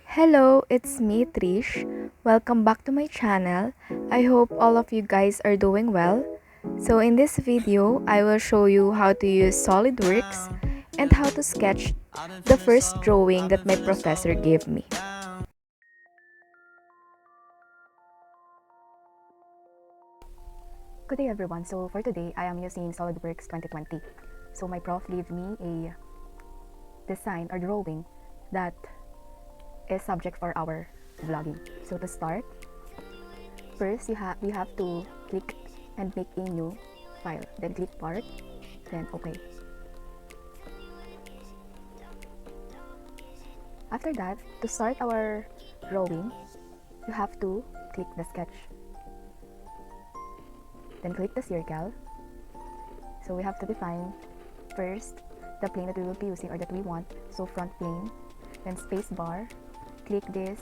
Hello, it's me Trish. Welcome back to my channel. I hope all of you guys are doing well. So in this video, I will show you how to use SOLIDWORKS and how to sketch the first drawing that my professor gave me. Good day everyone. So for today, I am using SolidWorks 2020. So my prof gave me a design or drawing that is subject for our vlogging. So to start, first we have to click and make a new file. Then click part, then OK. After that, to start our drawing, you have to click the sketch. Then click the circle. So we have to define first the plane that we will be using or that we want. So front plane, then space bar, click this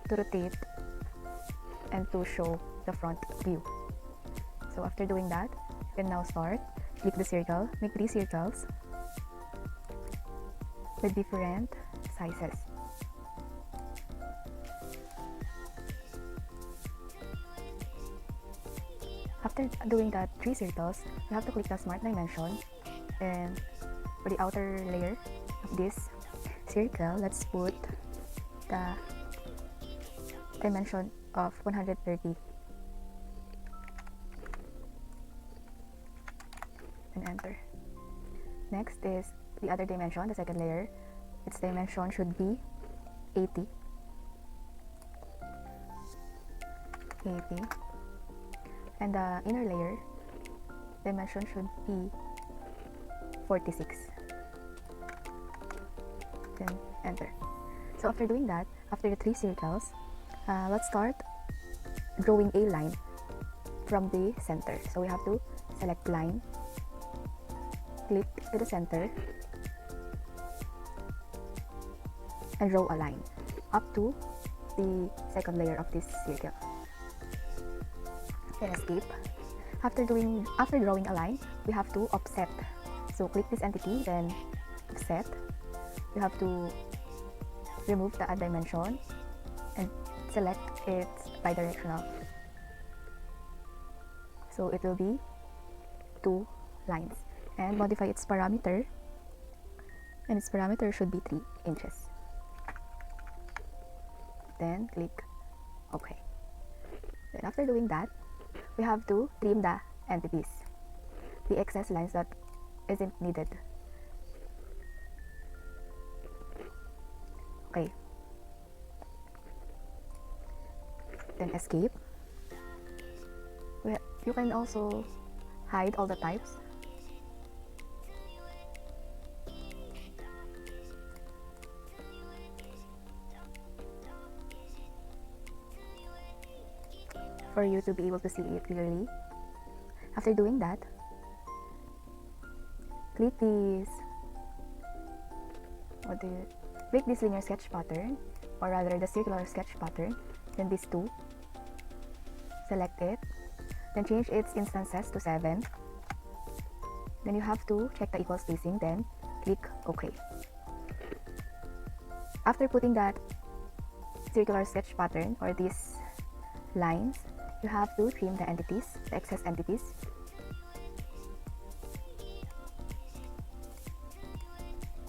to rotate and to show the front view. So after doing that, you can now start. Click the circle, make 3 circles with different sizes. After doing that 3 circles, you have to click the Smart Dimension, and for the outer layer of this circle, let's put the dimension of 130 and enter. Next is the other dimension, the second layer. Its dimension should be 80. And the inner layer dimension should be 46. Then enter. So after doing that, after the 3 circles, let's start drawing a line from the center. So we have to select line, click to the center, and draw a line up to the second layer of this circle. Then escape. After drawing a line, we have to offset. So click this entity, then offset. You have to remove the add dimension and select its bidirectional. So it will be 2 lines, and modify its parameter, and its parameter should be 3 inches. Then click OK. Then after doing that, we have to trim the entities, the excess lines that isn't needed. Okay. Then escape. You can also hide all the types. For you to be able to see it clearly. After doing that, click this linear sketch pattern, or rather the circular sketch pattern, then these 2, select it, then change its instances to 7, then you have to check the equal spacing, then click OK. After putting that circular sketch pattern or these lines, you have to trim the entities, the excess entities.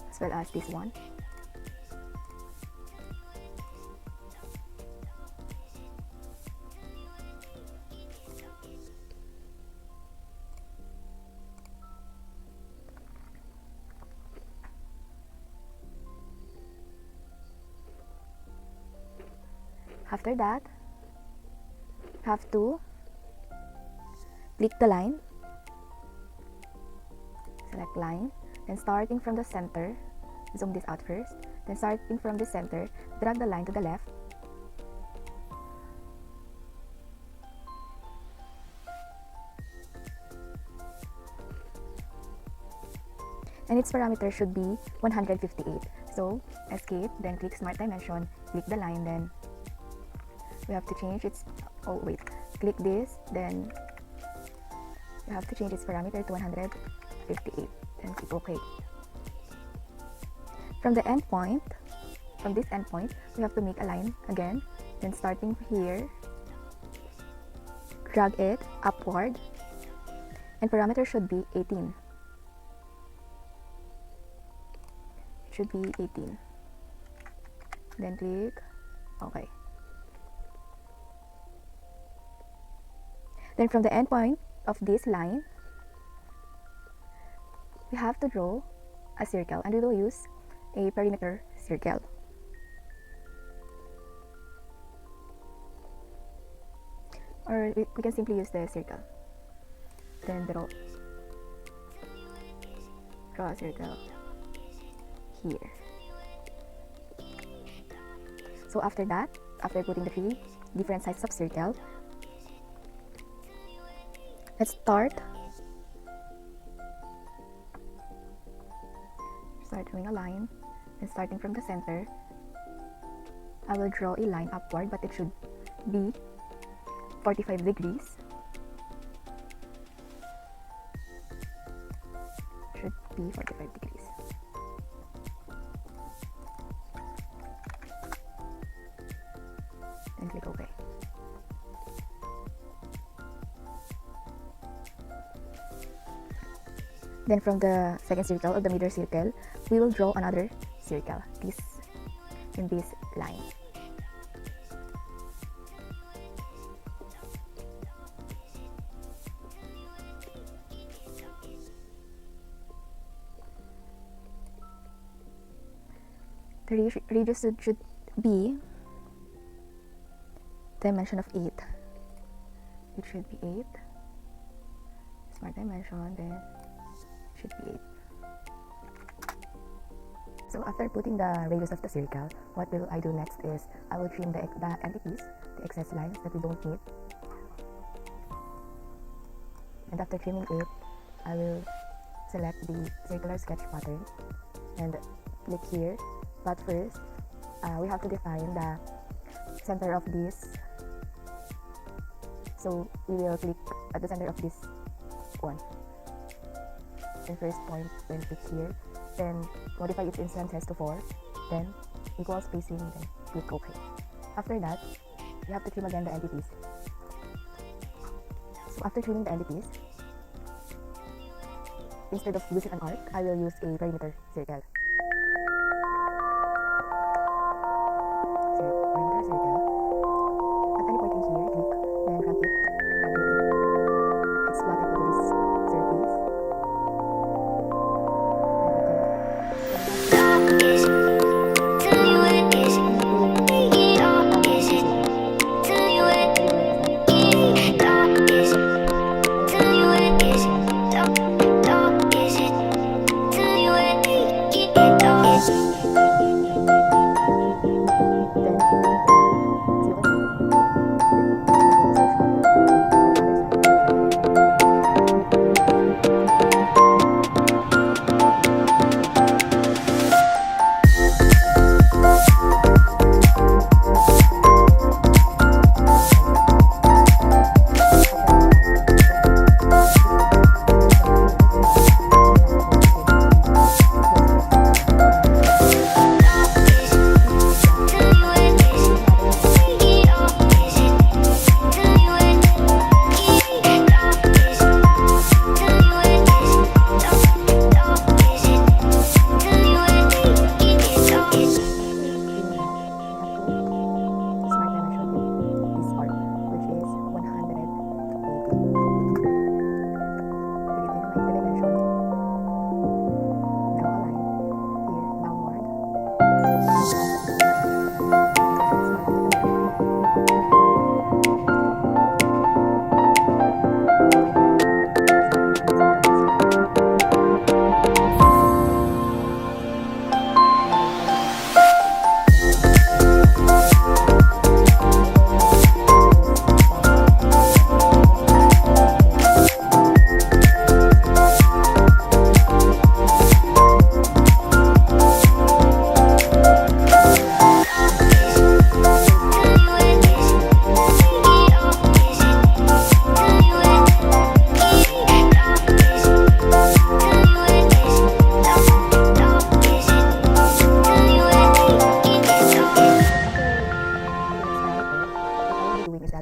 As well as this one. After that, have to click the line, select line, then starting from the center, zoom this out first, then starting from the center, drag the line to the left, and its parameter should be 158. So escape, then click Smart Dimension, click the line, then we have to change its, click this, then you have to change its parameter to 158, then click OK. From the end point, from this endpoint, we have to make a line again. Then starting here, drag it upward, and parameter should be 18. It should be 18. Then click OK. Then from the endpoint of this line, we have to draw a circle, and we will use a perimeter circle. Or we can simply use the circle. Then draw a circle here. So after that, after putting the 3 different sizes of circle, let's start drawing a line. And starting from the center, I will draw a line upward, but it should be 45 degrees. Should be 45 degrees. And click OK. Then from the second circle of the middle circle, we will draw another circle, this in this line. The radius should be dimension of 8. It should be 8. Smart dimension, then should be 8. So after putting the radius of the circle, what will I do next is I will trim the entities, the excess lines that we don't need. And after trimming it, I will select the circular sketch pattern and click here. But first, we have to define the center of this. So we will click at the center of this one. And first point, then click here. Then modify its instance size to 4. Then equal spacing, then click OK. After that, you have to trim again the entities. So after trimming the entities, instead of using an arc, I will use a perimeter circle. Perimeter circle. At any point in here, click, then drag it, update it. It's flattened to this surface.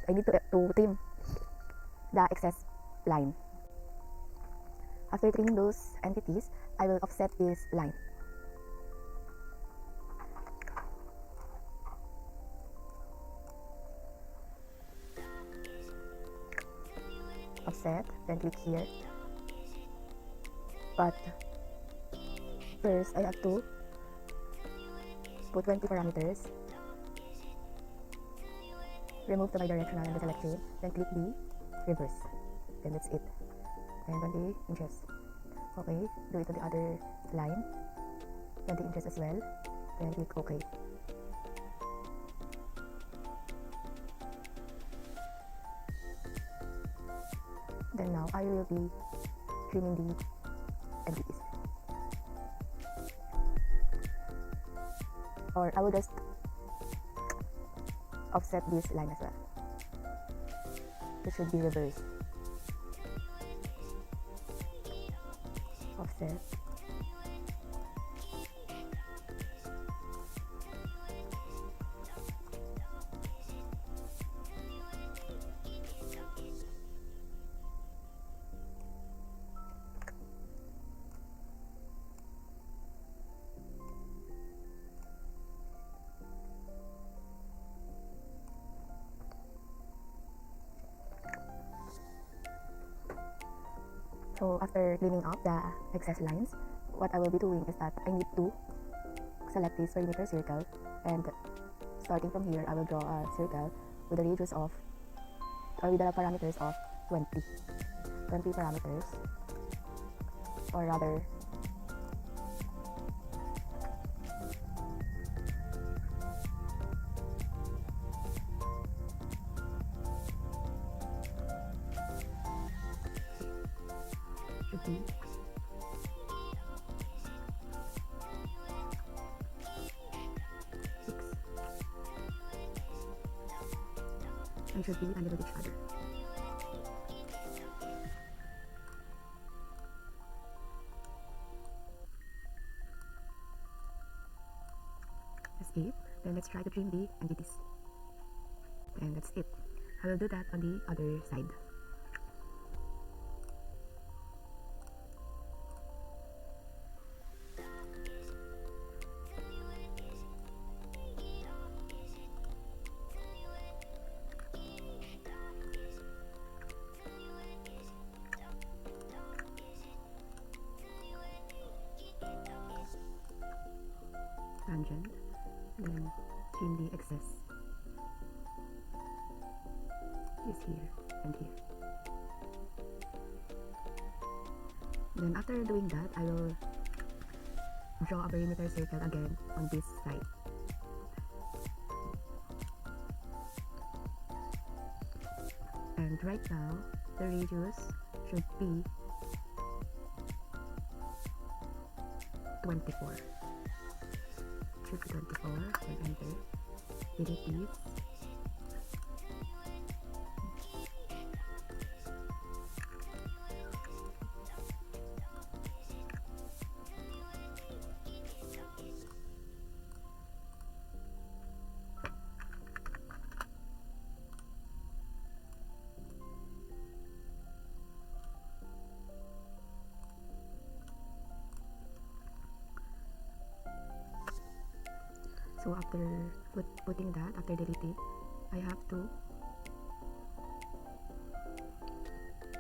I need to trim the excess line. After trimming those entities, I will offset this line. Offset, then click here. But first, I have to put 20 parameters. Remove the bidirectional and the select chain, then click the reverse. Then that's it. And 20 inches. Okay, do it to the other line. 20 inches as well. Then click OK. Then now I will be trimming the entities. Or I will just offset this line as well. It should be reversed. Offset. So after cleaning up the excess lines, what I will be doing is that I need to select this perimeter circle, and starting from here I will draw a circle with a radius of, or with the parameters of 20 parameters, or rather should be 6 and should be under each other. That's it. Then let's try to trim the entities. And that's it. I will do that on the other side. Tangent, then trim the excess is here and here. Then after doing that, I will draw a perimeter circle again on this side. And right now, the radius should be 24. Should be 24, then enter. Delete these. So after putting that, after deleting, I have to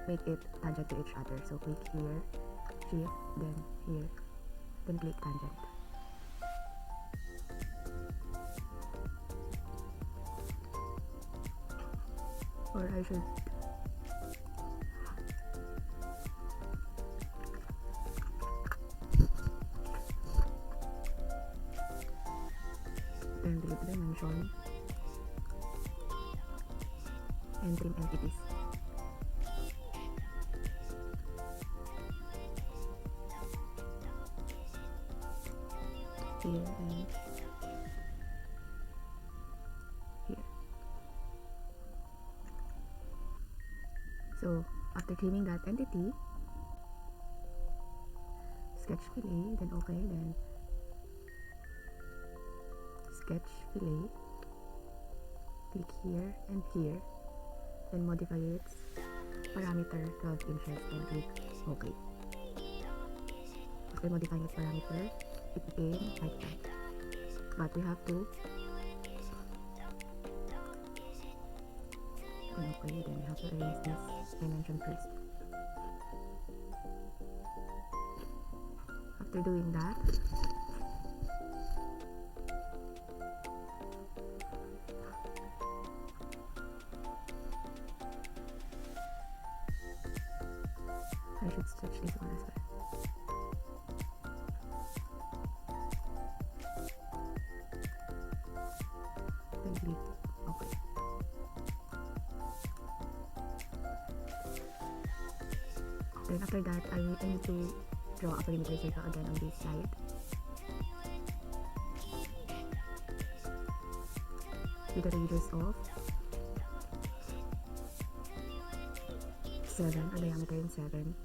make it tangent to each other. So click here, shift, then here, then click tangent. Or I should then delete the dimension and trim entities. Here and here. So after trimming that entity, sketch fillet, then okay, then sketch fillet, click here and here, then modify its parameter 12 inches, then click OK. After modifying its parameter, it became like that. But we have to then we have to erase this dimension first. After doing that, I should stretch this one as well. Then click OK. Then after that, I need to draw a perimeter circle again on this side. With a radius of 7, a diameter in 7.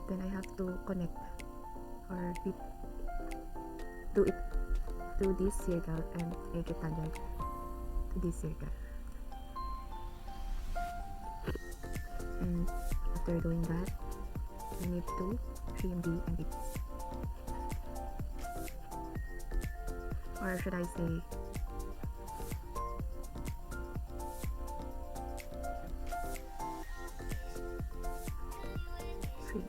Then I have to connect or do it to this circle and make it tangent to this circle. And after doing that, I need to trim the entities. Or should I say, trim.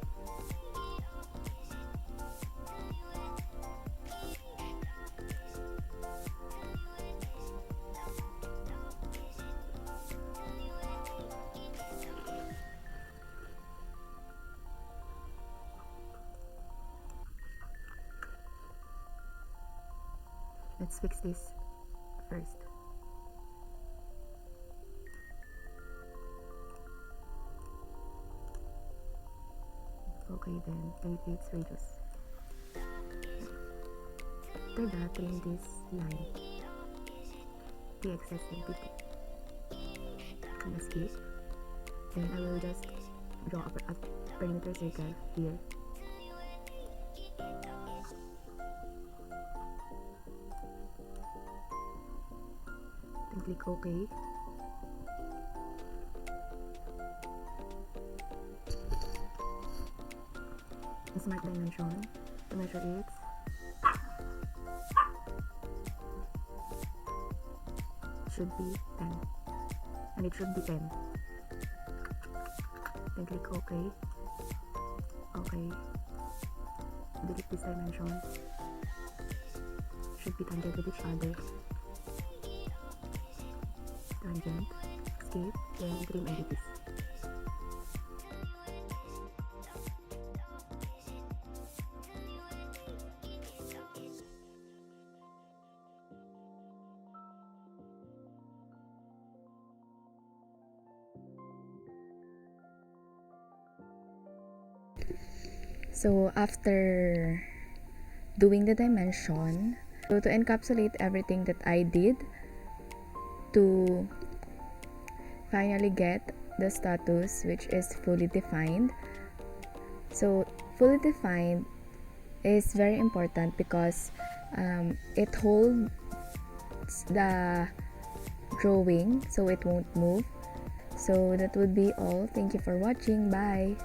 Let's fix this first. Okay, then take its radius. After that, trim this line, the excess entity, and escape. Then I will just draw a perimeter circle here. Then click OK. The smart dimension to measure it should be 10, and it should be 10. Then click OK. Delete this dimension. Should be tangent with each other. Tangent, escape, then trim entities. So after doing the dimension, so to encapsulate everything that I did to finally get the status, which is fully defined. So fully defined is very important because it holds the drawing so it won't move. So that would be all. Thank you for watching. Bye.